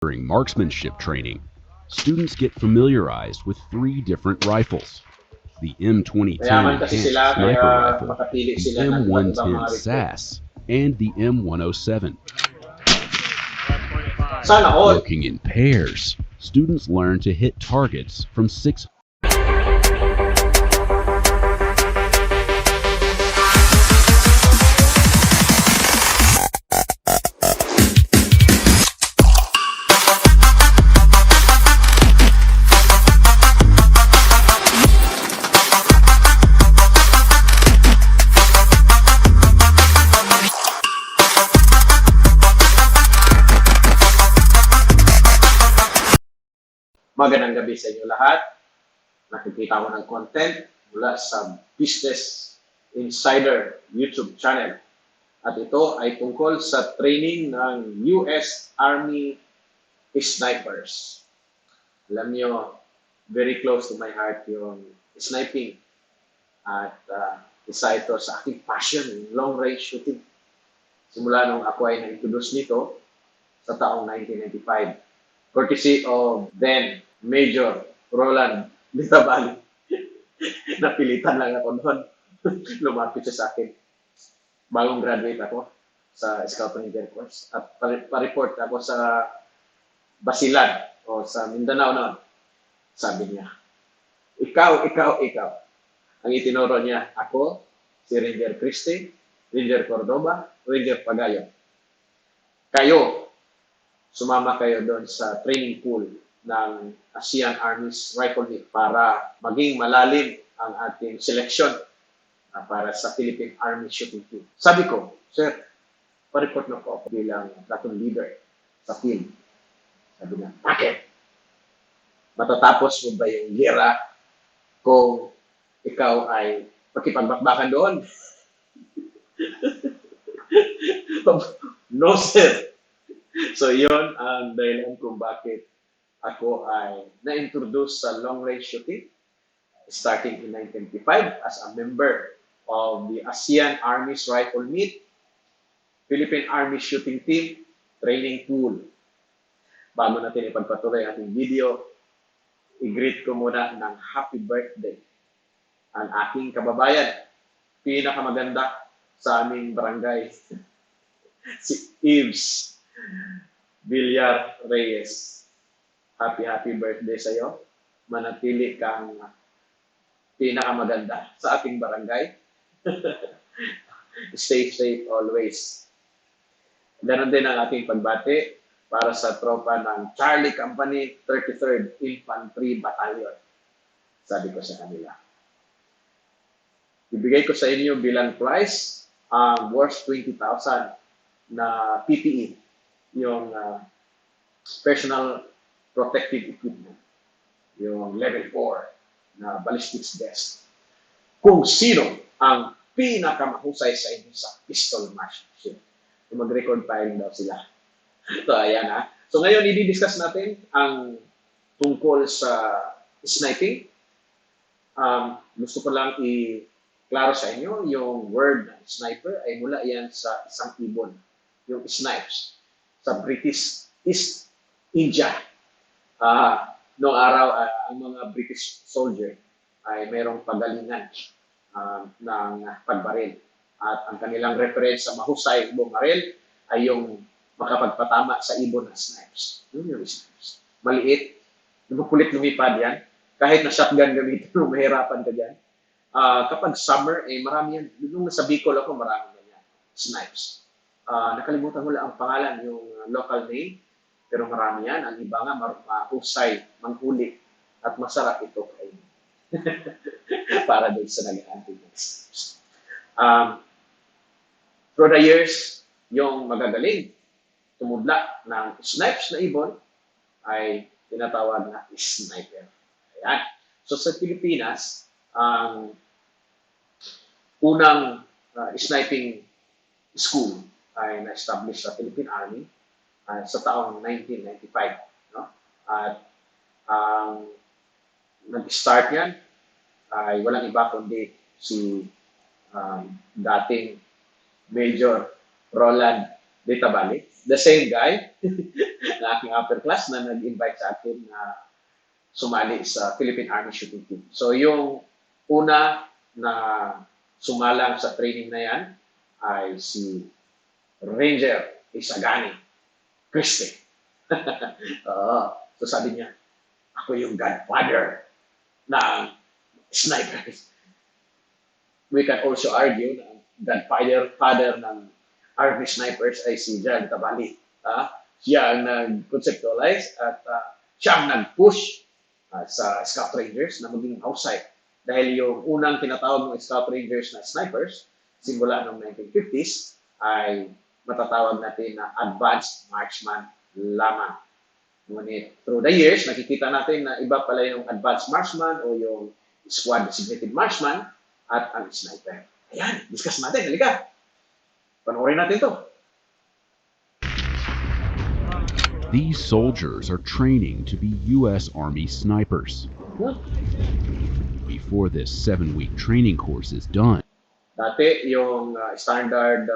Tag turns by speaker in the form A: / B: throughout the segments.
A: During marksmanship training, students get familiarized with three different rifles: the M2010
B: Mayaman kasi
A: Enhanced
B: sila, kaya
A: Sniper Rifle,
B: makapili
A: the
B: sila ng iba't ibang
A: M110
B: mga rifle.
A: SAS, and the M107.
B: Sana all.
A: Working in pairs, students learn to hit targets from 6.
B: Magandang gabi sa inyo lahat. Nakikita ko ng content mula sa Business Insider YouTube channel. At ito ay tungkol sa training ng US Army snipers. Alam nyo, very close to my heart yung sniping. At isa ito sa aking passion, long range shooting. Simula nung ako ay na-introduce nito sa taong 1995. Courtesy of then Major Roland Litabali. Napilitan lang ako doon. Lumapit siya sa akin. Bagong graduate ako sa Scout Ranger course. At pa-report ako sa Basilan o sa Mindanao noon. Sabi niya, ikaw. Ang itinuro niya, ako, si Ranger Christie, Ranger Cordoba, Ranger Pagayo. Kayo, sumama kayo doon sa training pool ng ASEAN Army's Rifle Meet para maging malalim ang ating selection para sa Philippine Army Shooting Team. Sabi ko, sir, pa-report na po ako bilang platoon leader sa field. Sabi niya, bakit? Matatapos mo ba yung gera kung ikaw ay pakipagbakbakan doon? No, sir. So, yon ang dahilan kung bakit ako ay na-introduce sa long-range shooting starting in 1995 as a member of the ASEAN Army's Rifle Meet, Philippine Army Shooting Team Training Pool. Bago natin ipagpatuloy ang ating video, i-greet ko muna ng happy birthday ang aking kababayan, pinakamaganda sa aming barangay, si Ives Villar Reyes. Happy birthday sa iyo. Manatili kang pinakamaganda sa ating barangay. Stay safe always. Ganon din ang ating pagbati para sa tropa ng Charlie Company 33rd Infantry Battalion. Sabi ko sa kanila, ibigay ko sa inyo bilang prize ang worth 20,000 na PPE, yung personal protective equipment, yung level 4 na ballistics vest. Kung sino ang pinakamahusay sa inyo sa pistol marksmanship. Mag-record filing daw sila. So, ayan ha. So, ngayon, i-discuss natin ang tungkol sa sniping. Gusto ko lang i-klaro sa inyo, yung word sniper ay mula yan sa isang ibon, yung snipes, sa British East India. Noong araw, ang mga British soldier ay mayroong pagalingan ng pagbaril. At ang kanilang reference sa mahusay bumaril ay yung makapagpatama sa ibon na snipes. Yun yung snipes. Maliit, makulit lumipad yan. Kahit na shotgun gamitin mo, mahirapan ka dyan. Kapag summer, marami yan. Nung nasa Bicol ako, marami yan. Snipes. Nakalimutan mo lang ang pangalan, yung local name. Pero marami yan. Ang iba nga, mahusay, manghuli, at masarap ito kainin. Para doon sa nag-aanting ng snipes. Through the years, yung magagaling, tumudla ng snipes na ibon, ay tinatawag na sniper. Ayan. So sa Pilipinas, ang unang sniping school ay na-establish sa Philippine Army sa taong 1995. No? At ang nag-start yan ay walang iba kundi si dating Major Roland Data Valley. The same guy na aking upper class na nag-invite sa akin na sumali sa Philippine Army Shooting Team. So yung una na sumalang sa training na yan ay si Ranger Isagani Christie. So sabi niya, ako yung godfather ng snipers. We can also argue na godfather ng Army snipers ay si John Tabali. Siya ang nag-conceptualize at siya ang nag-push sa Scout Rangers na maging outside. Dahil yung unang tinatawag ng Scout Rangers na snipers, simula noong 1950s, ay matatawag natin na advanced marksman lamang. Ngunit through the years, nakikita natin na iba pala yung advanced marksman o yung squad designated marksman at ang sniper. Ayan, discuss natin. Halika. Panoorin natin to.
A: These soldiers are training to be U.S. Army snipers. Before this 7-week training course is done,
B: Dati, yung standard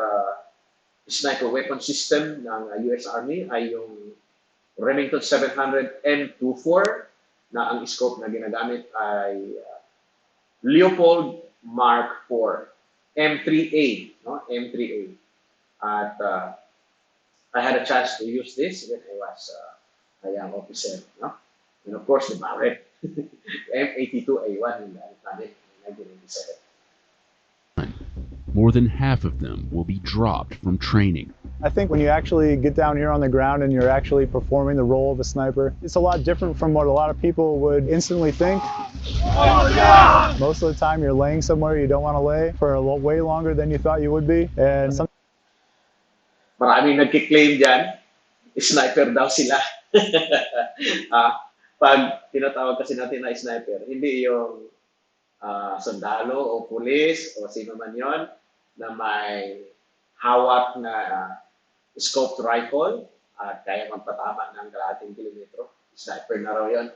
B: sniper weapon system ng US Army ay yung Remington 700 M24 na ang scope na ginagamit ay Leopold Mark IV M3A, no? M3A. At I had a chance to use this when I was a young officer, no? And of course, the Barrett M82A1 in the planet in 1997.
A: more than half of them will be dropped from training.
C: I think when you actually get down here on the ground and you're actually performing the role of a sniper, it's a lot different from what a lot of people would instantly think. Most of the time you're laying somewhere you don't want to lay for way longer than you thought you would be. And
B: Maraming nagkiklaim dyan, sniper daw sila. Pag tinatawag kasi natin na sniper, hindi yung sundalo o pulis o sino man yon na may hawak na scoped rifle at kaya magpatama ng kalahating kilometro. Sniper na raw yun.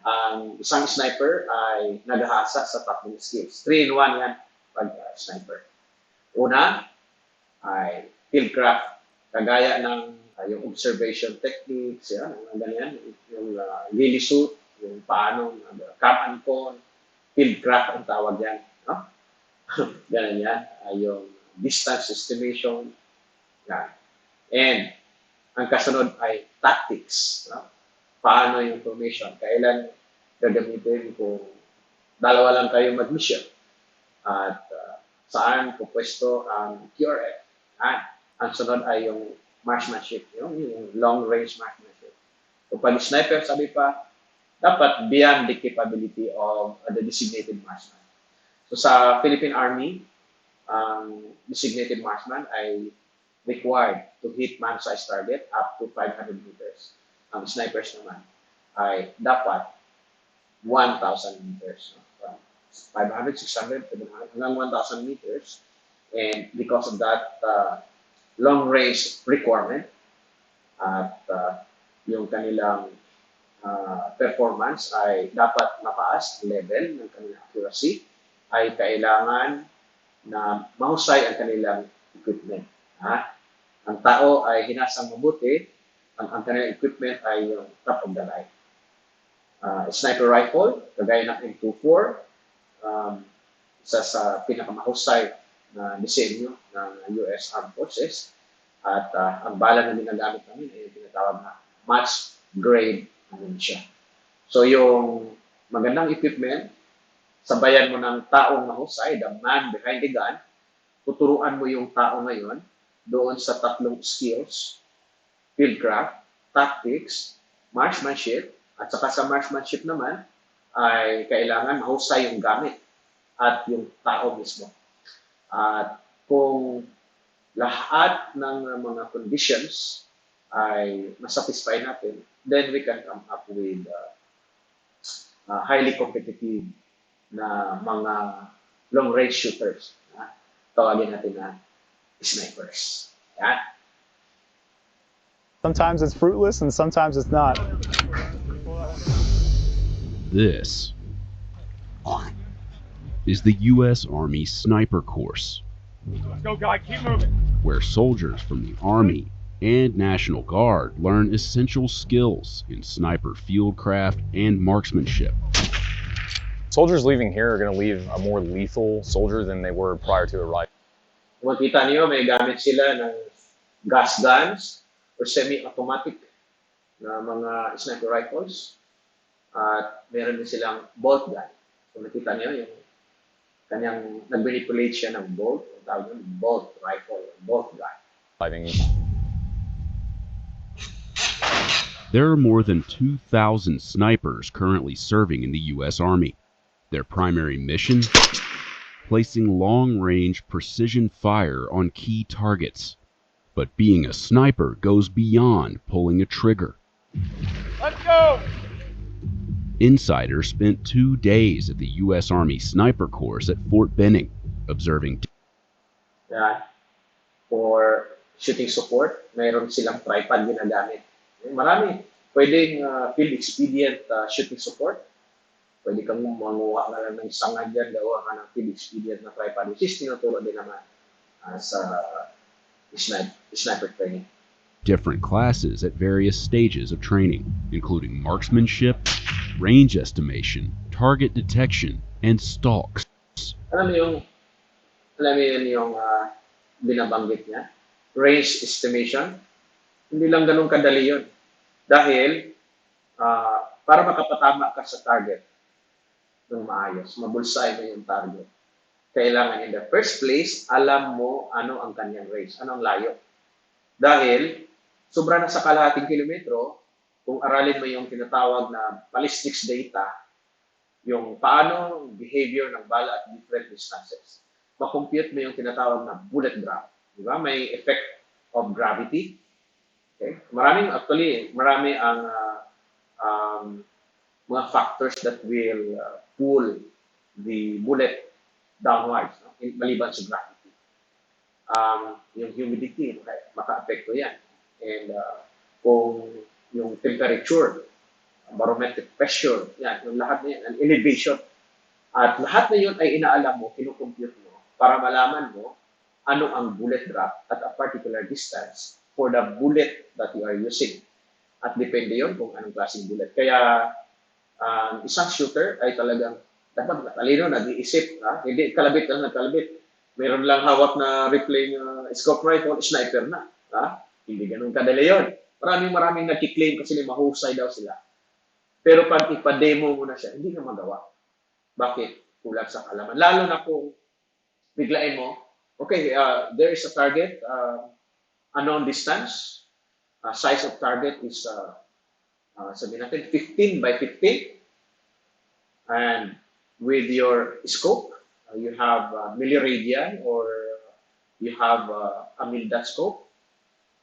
B: Ang isang sniper ay naghahasa sa tatlong skills. 3-in-1 yan pag sniper. Una ay fieldcraft, kagaya ng yung observation techniques, yan, ganyan, yung ghillie suit, yung paano, cam and con, fieldcraft ang tawag yan. No? Ganun yan, yung distance estimation. Yan. And ang kasunod ay tactics. No? Paano yung formation? Kailan gagamitin kung dalawa lang kayo mag-mission? At saan pupwesto ang QRF? Ang sunod ay yung marksmanship, yung long-range marksmanship. So pag sniper, sabi pa, dapat beyond the capability of the designated marksman. So sa Philippine Army, designated marksman ay required to hit man-sized target up to 500 meters. Ang snipers naman ay dapat 1,000 meters. From 500, 600, 700, hanggang 1,000 meters. And because of that long-range requirement at yung kanilang performance ay dapat mataas level ng kanilang accuracy, ay kailangan na mahusay ang kanilang equipment. Ang tao ay hinasang mabuti, ang kanilang equipment ay yung top of the line. Sniper rifle, kagaya ng M24, isa sa pinakamahusay na disenyo ng US Armed Forces. At ang bala na ginagamit namin ay tinatawag na match grade ammunition. So yung magandang equipment, sabayan mo ng taong mahusay, the man behind the gun, tuturuan mo yung tao ngayon doon sa tatlong skills, fieldcraft, tactics, marksmanship, at saka sa marksmanship naman ay kailangan mahusay yung gamit at yung tao mismo. At kung lahat ng mga conditions ay masatisfy natin, then we can come up with highly competitive na mga long-range shooters. Tawagin natin na snipers. Yan.
C: sometimes it's fruitless and sometimes it's not.
A: This is the U.S. Army Sniper Course.
D: Let's go, guy. Keep moving.
A: where soldiers from the Army and National Guard learn essential skills in sniper fieldcraft and marksmanship.
D: Soldiers leaving here are going to leave a more lethal soldier than they were prior to arriving.
B: Kung makita niyo, may gamit sila ng gas guns or semi-automatic na mga sniper rifles. At meron din silang bolt gun. Kung nakita niyo, yung kanyang nag-manipulate siya ng bolt, tawag yun, bolt rifle, bolt gun.
A: There are more than 2,000 snipers currently serving in the U.S. Army. Their primary mission? Placing long-range precision fire on key targets. But being a sniper goes beyond pulling a trigger.
E: Let's go!
A: Insider spent 2 days at the U.S. Army sniper course at Fort Benning, observing.
B: For shooting support, mayroon silang tripod ginagamit. Marami. Pwedeng field expedient shooting support. Pwede kang manguha na lang ng sangad dyan, gawa ka ng field expedient na tripod, which is tinuturo din naman sa sniper training.
A: Different classes at various stages of training, including marksmanship, range estimation, target detection, and stalks.
B: Alam mo yun yung binabanggit niya? Range estimation. Hindi lang ganun kadali yun. Dahil, para makapatama ka sa target ng maayos, mabulsay mo yung target, kailangan in the first place, alam mo ano ang kanyang range, ano ang layo. Dahil, sobra na sa kalahating kilometro, kung aralin mo yung tinatawag na ballistics data, yung paano behavior ng bala at different distances. Makompute mo yung tinatawag na bullet drop. Diba? May effect of gravity. Okay? Marami ang mga factors that will pull the bullet downwards, no? Maliban sa gravity. Yung humidity, maka-apekto yan. And kung yung temperature, barometric pressure, yan, yung lahat na yan, elevation. At lahat na yun ay inaalam mo, kinukompute mo, para malaman mo ano ang bullet drop at a particular distance for the bullet that you are using. At depende yun kung anong klaseng bullet. Kaya isang shooter ay talagang dapat matalino, nag-iisip. Hindi kalabit lang nagkalabit. Meron lang hawak na replaying scope rifle, sniper na. Hindi ganun kadali yun. Maraming nagkiklaim kasi mahusay daw sila. Pero pag ipa-demo mo na siya, hindi na magawa. Bakit? Kulang sa kalaman. Lalo na kung biglain mo, okay, there is a target, unknown distance. Size of target is, sabihin natin, 15 by 15. And with your scope, you have milliradian or you have a mil-dot scope.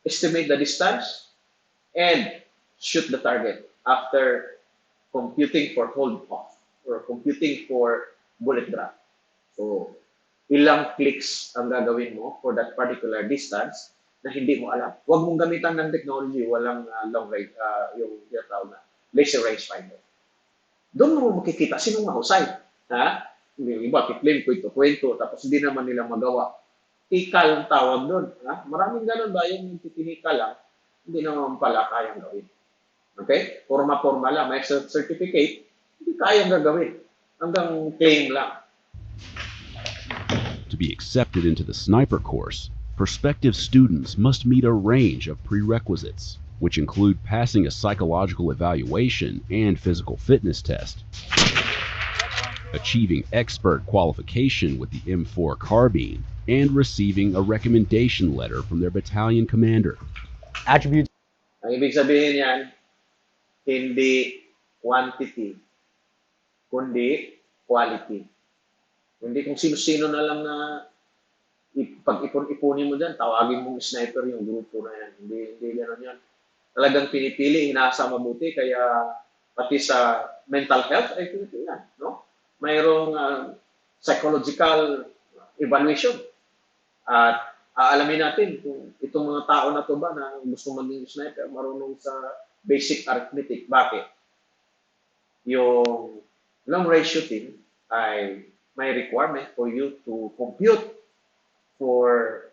B: Estimate the distance and shoot the target after computing for hold off or computing for bullet drop. So, ilang clicks ang gagawin mo for that particular distance na hindi mo alam. Huwag mong gamitan ng technology, walang long range, yung tawag na laser range finder. Doon mo makikita sinong mahusay. Yung iba, kiklaim kwento, tapos hindi naman nila magawa. Ikal ang tawag doon. Maraming ganun ba yung titikal lang, hindi naman pala kayang gawin. Okay? Forma-forma lang. May certificate, hindi kayang gagawin. Hanggang claim lang.
A: To be accepted into the sniper course, prospective students must meet a range of prerequisites, which include passing a psychological evaluation and physical fitness test, achieving expert qualification with the M4 carbine, and receiving a recommendation letter from their battalion commander.
D: Attributes.
B: Ang ibig sabihin yan, hindi quantity, kundi quality. Hindi kung sino-sino na lang na pag-ipon-ipunin mo dyan, tawagin mong sniper yung grupo na yan. Hindi gano'n yan. Talagang pinipili, hinasa mabuti, kaya pati sa mental health ay pinipili yan. No? Mayroong psychological evaluation. At aalamin natin kung itong mga tao na to ba na gusto maging sniper, marunong sa basic arithmetic. Bakit? Yung long range shooting ay may requirement for you to compute for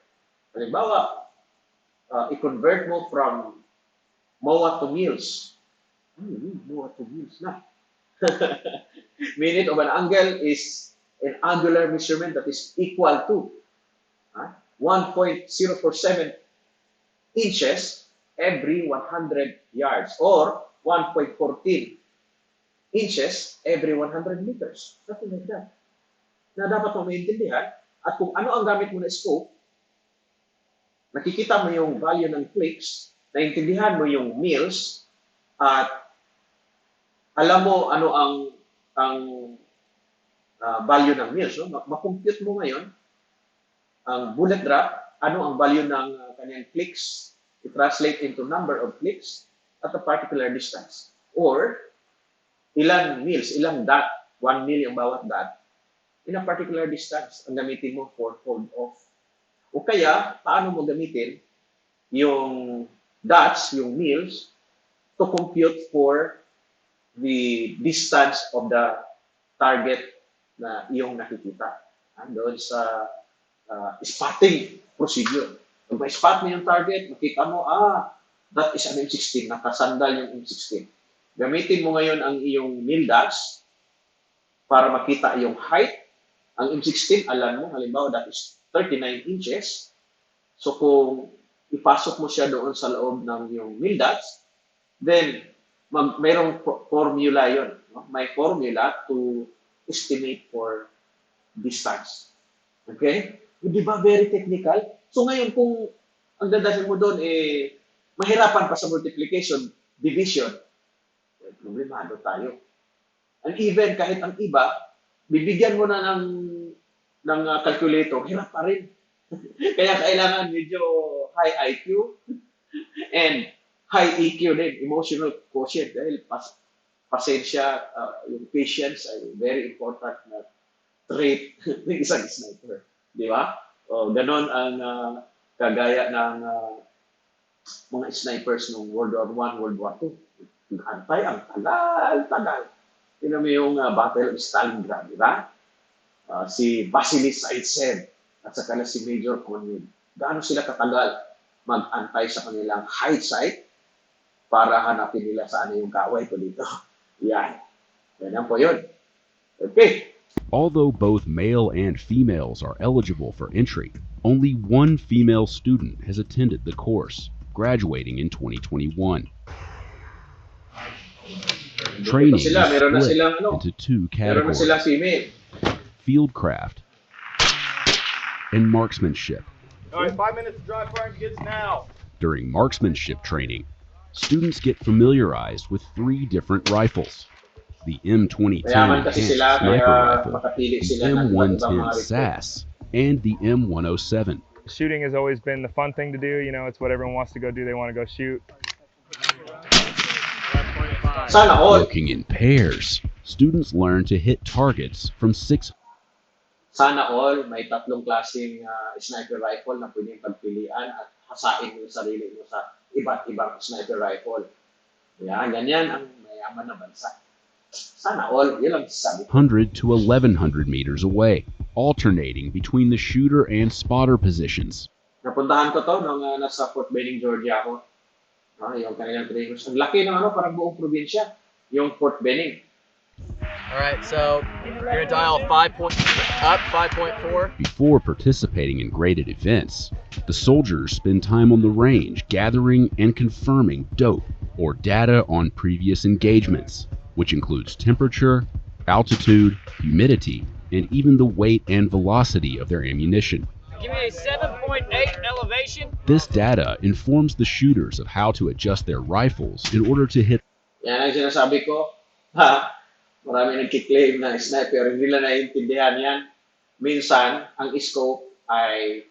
B: Halimbawa, i-convert mo from MOA to meals. MOA to meals na. Minute of an angle is an angular measurement that is equal to 1.047 inches every 100 yards or 1.14 inches every 100 meters. Something like that. Na dapat mo maintindihan at kung ano ang gamit mo na scope, nakikita mo yung value ng clicks, naintindihan mo yung meals, at alam mo ano ang value ng meals. No? Makompute mo ngayon ang bullet drop, ano ang value ng kanyang clicks, i-translate into number of clicks at a particular distance. Or, ilang meals, ilang dot, 1 mil ang bawat dot, in a particular distance, ang gamitin mo for hold off. O kaya, paano mo gamitin yung dots, yung meals, to compute for the distance of the target na iyong nakikita. Doon sa spotting procedure. Kung ma-spot mo yung target, makita mo, that is an M16, nakasandal yung M16. Gamitin mo ngayon ang iyong meal dots para makita yung height. Ang M16, alam mo, halimbawa, that is 39 inches. So, kung ipasok mo siya doon sa loob ng yung meal dots, then, mayroong formula yun. No? May formula to estimate for distance. Okay? Di ba very technical? So ngayon, kung ang dadalhin mo doon, mahirapan pa sa multiplication, division, problemado tayo. And even kahit ang iba, bibigyan mo na ng calculator, hirap pa rin. Kaya kailangan medyo high IQ and high EQ din, emotional quotient, dahil pasensya, yung patience ay very important na trait ng isang sniper. Di ba? O, ganon ang kagaya ng mga snipers ng World War I, World War II. Antay ang tagal-tagal. Tingnan mo yung Battle of Stalingrad, di ba? Si Vasily Zaitsev at saka na si Major Konyin. Gaano sila katagal mag-antay sa kanilang hide site para hanapin nila saan yung kaway ko dito. Yan. Yan po yun. Okay.
A: Although both male and females are eligible for entry, only one female student has attended the course, graduating in 2021. Training is
B: Meron na
A: split
B: silang,
A: into two
B: meron na silang
A: categories:
B: female.
A: fieldcraft and marksmanship.
E: All right, 5 minutes to dry fire kids now.
A: During marksmanship training, students get familiarized with 3 different rifles: the M2010
B: Mayaman kasi
A: enhanced
B: sila,
A: sniper
B: kaya
A: rifle,
B: makapili
A: the
B: sila ng iba't ibang mga
A: M110
B: rifle.
A: SAS, and the M107.
F: Shooting has always been the fun thing to do. You know, it's what everyone wants to go do. They want to go shoot.
B: Sana all.
A: Working in pairs, students learn to hit targets from 6
B: Sana all, may 3 klaseng sniper rifle na pwedeng pagpilian at hasain mo yung sarili mo sa iba't ibang sniper rifle. Yan, ganyan ang mayaman na bansa. Sana all, yun lang sabi.
A: 100 to 1100 meters away, alternating between the shooter and spotter positions.
B: Napuntahan ko to nung nasa Fort Benning, Georgia ako. Yung kanilang training. Ang laki ng parang buong probinsya, yung Fort Benning.
G: All right, so you're going to dial 5.4.
A: Before participating in graded events, the soldiers spend time on the range gathering and confirming dope or data on previous engagements, which includes temperature, altitude, humidity, and even the weight and velocity of their ammunition.
G: Give me a 7.8 elevation.
A: This data informs the shooters of how to adjust their rifles in order to hit.
B: Yan ang sinasabi ko. Marami nagkiklaim na sniper, hindi nila naiintindihan yan. Minsan, ang scope ay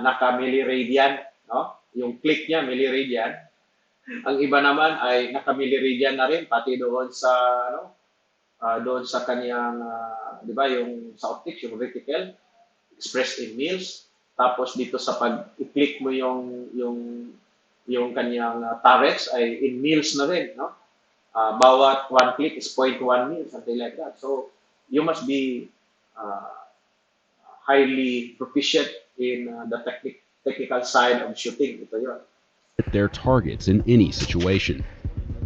B: naka-milliradian, no? Yung click niya, milliradian. Ang iba naman ay naka-milliradian na rin, pati doon sa, doon sa kanyang, di ba, yung sa optics, yung reticle, expressed in mils. Tapos dito sa pag-i-click mo yung kanyang turrets ay in mils na rin, no? Bawat 1 click is 0.1 mil, something like that. So, you must be highly proficient in the technical side of shooting. Ito yun.
A: Their targets in any situation.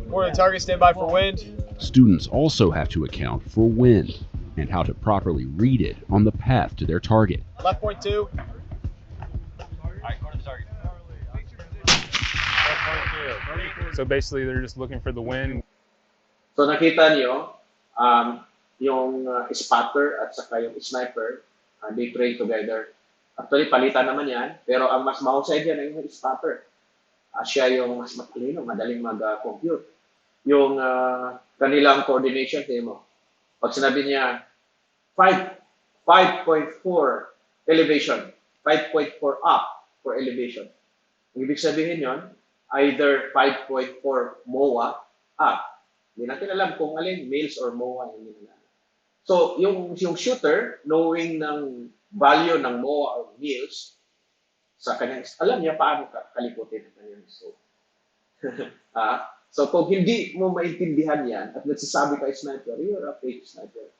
E: Morning, target, stand by for wind.
A: Students also have to account for wind and how to properly read it on the path to their target.
E: Left point 2.
F: So basically, they're just looking for the wind.
B: So nakita niyo, yung spotter at saka yung sniper, they train together. Actually, palitan naman yan, pero ang mas mahusay dyan ay yung spotter. Siya yung mas matalino, madaling mag-compute. Yung kanilang coordination, tingin mo. Pag sinabi niya, 5.4 elevation, 5.4 up for elevation. Ang ibig sabihin yon, either 5.4 MOA up. Hindi natin alam kung alin, males or MOA yung nilalaman. So, yung shooter, knowing ng value ng MOA or males, sa kanyang, alam niya paano kalikutin ang kanyang scope. So, kung hindi mo maintindihan yan, at nagsasabi ka sniper, you're a fake sniper.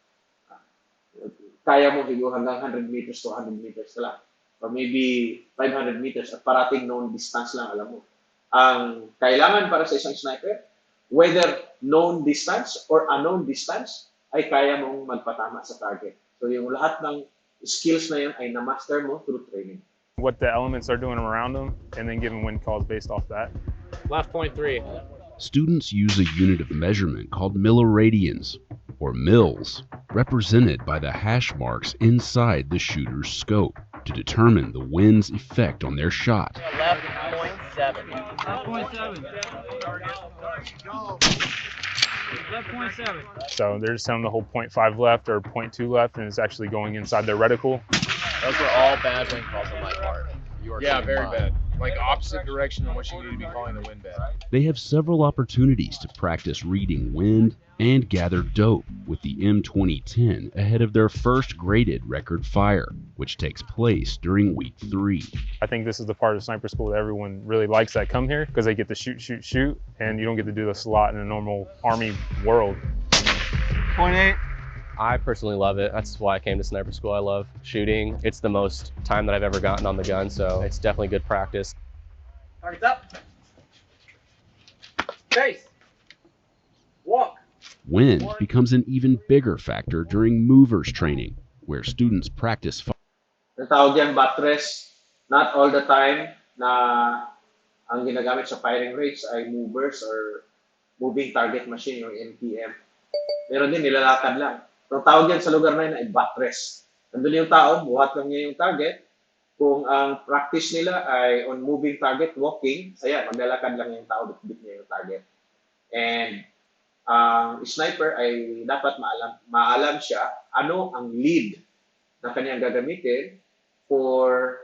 B: Kaya mo siguro hanggang 100 meters to 100 meters ka lang. Or maybe 500 meters at parating known distance lang, alam mo. Ang kailangan para sa isang sniper, whether known distance or unknown distance, ay kaya mong magpatama sa target. So yung lahat ng skills na yan ay na-master mo through training.
F: What the elements are doing around them, and then giving wind calls based off that.
G: Left point 3.
A: Students use a unit of measurement called milliradians, or mils, represented by the hash marks inside the shooter's scope, to determine the wind's effect on their shot.
G: Left point 7. Left point 7. Left point 7.
F: So they're just telling the whole 0.5 left or 0.2 left, and it's actually going inside their reticle.
G: Those were all bad wind calls on my part.
E: Yeah, very bad. Like opposite direction of what you need to be calling the wind bad.
A: They have several opportunities to practice reading wind and gather dope with the M2010 ahead of their first graded record fire, which takes place during week 3.
F: I think this is the part of sniper school that everyone really likes that come here, because they get to shoot, shoot, shoot, and you don't get to do this a lot in a normal Army world.
E: Point 8.
H: I personally love it. That's why I came to sniper school. I love shooting. It's the most time that I've ever gotten on the gun, so it's definitely good practice.
G: Target's up. Face. Walk.
A: Wind becomes an even bigger factor during movers training, where students practice
B: Natawag yan buttress. Not all the time na ang ginagamit sa firing range ay movers or moving target machine, yung MTM. Meron din, nilalakad lang. So, ang tawag yan sa lugar na yun ay buttress. Nandun yung tao, buhat lang niya yung target. Kung ang practice nila ay on moving target, walking, saya, maglalakad lang yung tao, bitbit niya yung target. And ang sniper ay dapat maalam siya ano ang lead na kanyang gagamitin for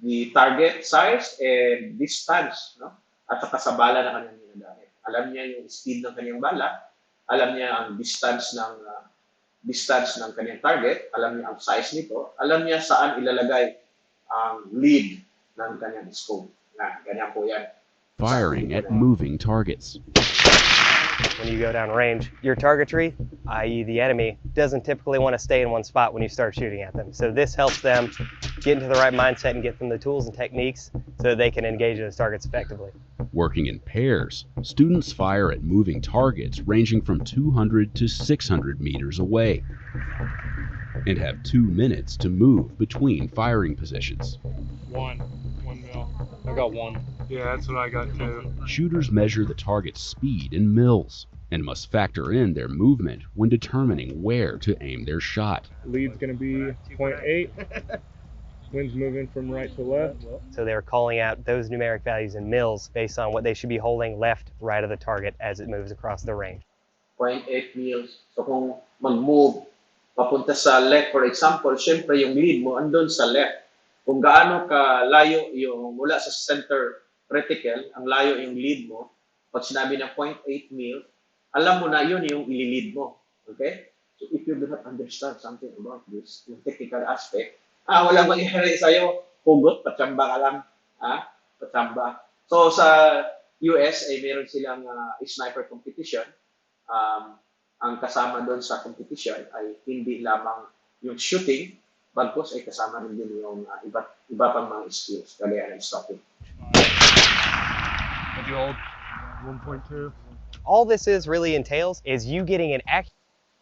B: the target size and distance, no? At saka sa bala na kanyang ginagamit. Alam niya yung speed ng kanyang bala, alam niya ang distance ng kanyang target, alam niya ang size nito, alam niya saan ilalagay ang lead ng kanyang scope. Ganyan po yan.
A: firing at moving targets.
I: When you go down range, your targetry, i.e. the enemy, doesn't typically want to stay in one spot when you start shooting at them. So this helps them get into the right mindset and get them the tools and techniques so they can engage those targets effectively.
A: Working in pairs, students fire at moving targets ranging from 200 to 600 meters away and have 2 minutes to move between firing positions.
F: One mil. I got 1. Yeah, that's what I got too.
A: Shooters measure the target's speed in mils and must factor in their movement when determining where to aim their shot.
F: Lead's going to be 0.8. Wind's moving from right to left.
I: So they're calling out those numeric values in mils based on what they should be holding left, right of the target as it moves across the range.
B: 0.8 mils. So kung mag-move papunta sa left, for example, syempre yung lead mo andun sa left. Kung gaano ka layo yung mula sa center reticle, ang layo yung lead mo, pag sinabi ng 0.8 mil, alam mo na yun yung ililid mo. Okay? So if you do not understand something about this, yung technical aspect, walang mangyayari sa'yo, hugot, patsamba ka lang. Patsamba. So sa US ay meron silang sniper competition. Ang kasama doon sa competition ay hindi lamang yung shooting, bagkos ay kasama rin din yung iba pang mga skills, kagaya ng stopping.
E: What'd you hold? 1.2.
I: All this really entails is you getting an accurate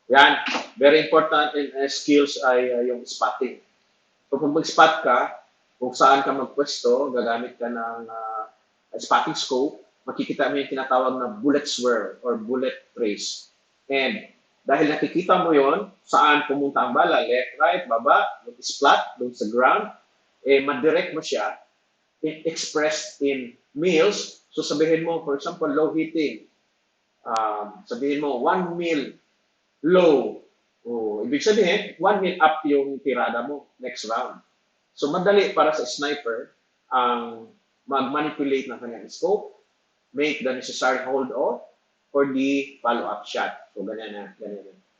B: Yan, very important in skills ay yung spotting. So kung mag-spot ka, kung saan ka magpwesto, gagamit ka ng spotting scope, makikita mo yung tinatawag na bullet swirl or bullet trace. And dahil nakikita mo yon, saan pumunta ang bala, left, right, baba, mag-splat, doon sa ground, madirect mo siya, expressed in mils. So sabihin mo, for example, low hitting. Sabihin mo, 1 mil low. Ibig sabihin, 1 mil up yung tirada mo next round. So madali para sa sniper ang mag-manipulate ng kanyang scope, make the necessary hold off, for the follow-up shot. So ganyan.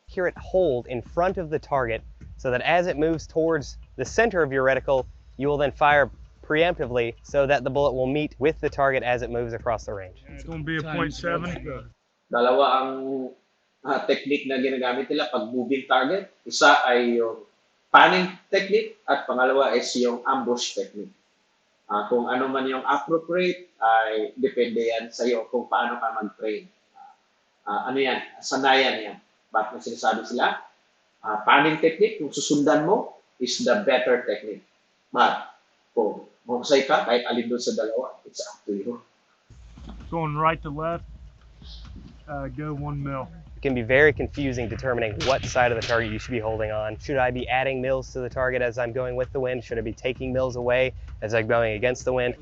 I: accurate hold in front of the target so that as it moves towards the center of your reticle, you will then fire preemptively so that the bullet will meet with the target as it moves across the range.
E: It's going to be a .7.
B: Dalawa ang technique na ginagamit nila pag moving target. Isa ay yung panning technique at pangalawa is yung ambush technique. Kung ano man yung appropriate ay depende yan sa iyo kung paano ka mag-train. Ano yan? Sanayan yan. Bakit sinasabi sila? Panning technique, kung susundan mo, is the better technique. But kung mahusay ka, kahit alin doon sa dalawa, it's up to you.
E: Going right to left, go 1 mil.
I: It can be very confusing determining what side of the target you should be holding on. Should I be adding mils to the target as I'm going with the wind? Should I be taking mils away as I'm going against the wind?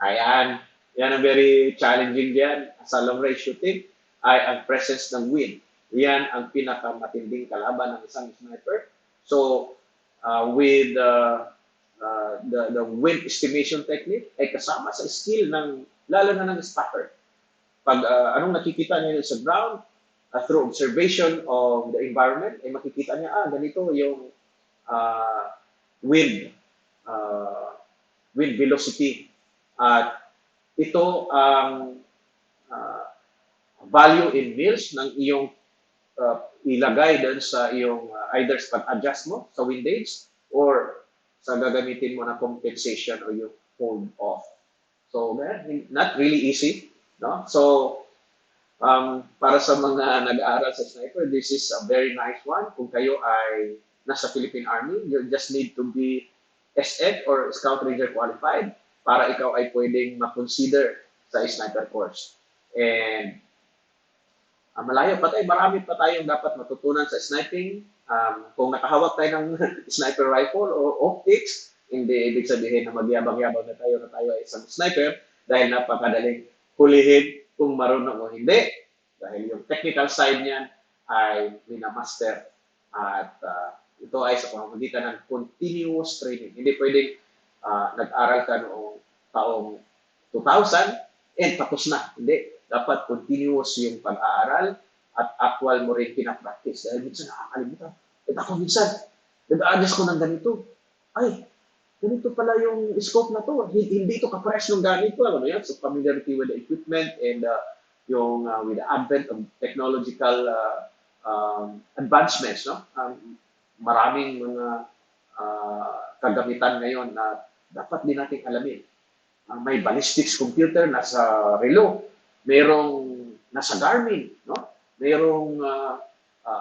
B: Ayan. Yan ang very challenging diyan sa long range shooting ay ang presence ng wind. Yan ang pinakamatinding kalaban ng isang sniper. So, with the wind estimation technique ay kasama sa skill ng lalo na ng spotter. Pag anong nakikita niya sa ground, through observation of the environment, ay makikita niya, ganito yung wind velocity. At ito ang value in mils ng iyong ilagay doon sa iyong either sa pag-adjust mo sa windage or sa gagamitin mo na compensation o yung hold off. So, not really easy. No? So, para sa mga nag-aaral sa sniper, this is a very nice one. Kung kayo ay nasa Philippine Army, you just need to be SF or Scout Ranger qualified para ikaw ay pwedeng ma-consider sa sniper course. And malayo pa tayo, marami pa tayong dapat matutunan sa sniping. Kung nakahawak tayo ng sniper rifle o optics, hindi ibig sabihin na magyabang-yabang na tayo ay isang sniper dahil napakadaling hulihin kung marunong o hindi. Dahil yung technical side niyan ay minamaster. At ito ay sa pamamagitan ng continuous training. Hindi pwedeng nag-aral ka noong taong 2000 and tapos na. Hindi. Dapat continuous yung pag-aaral at actual mo rin pinapractice. Dahil minsan nakakalimutan. At ako minsan, nag-a-adjust ko ng ganito. Ay, ganito pala yung scope na to. Hindi ito ka-fresh nung gamit ko. Ano yan? So familiarity with the equipment and yung with the advent of technological advancements. No? Maraming mga kagamitan ngayon na dapat din nating alamin. May ballistics computer nasa relo. Merong nasa Garmin, no? Merong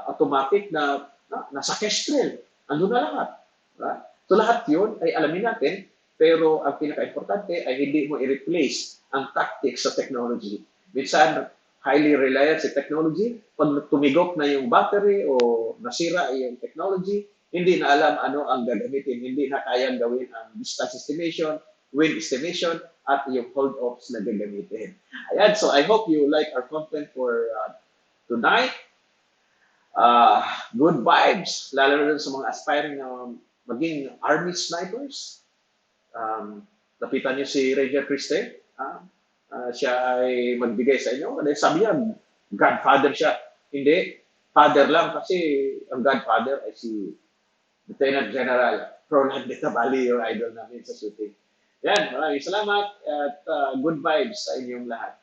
B: automatic na nasa Kestrel. Andun na lahat. Right? So lahat yun ay alamin natin, pero ang pinaka-importante ay hindi mo i-replace ang tactics sa technology. Minsan, highly reliant sa technology, pag tumigok na yung battery o nasira yung technology, hindi na alam ano ang gagamitin, hindi na kayang gawin ang distance estimation, wind estimation, at yung hold-offs na gagamitin. Ayan, so I hope you like our content for tonight. Good vibes, lalo na sa mga aspiring na maging army snipers. Lapitan niyo si Ranger Christe. Siya ay magbigay sa inyo. Sabi niya, godfather siya. Hindi, father lang kasi ang godfather ay si Lieutenant General Ronald de Tabali, yung idol namin sa shooting. Yan, maraming salamat at good vibes sa inyong lahat.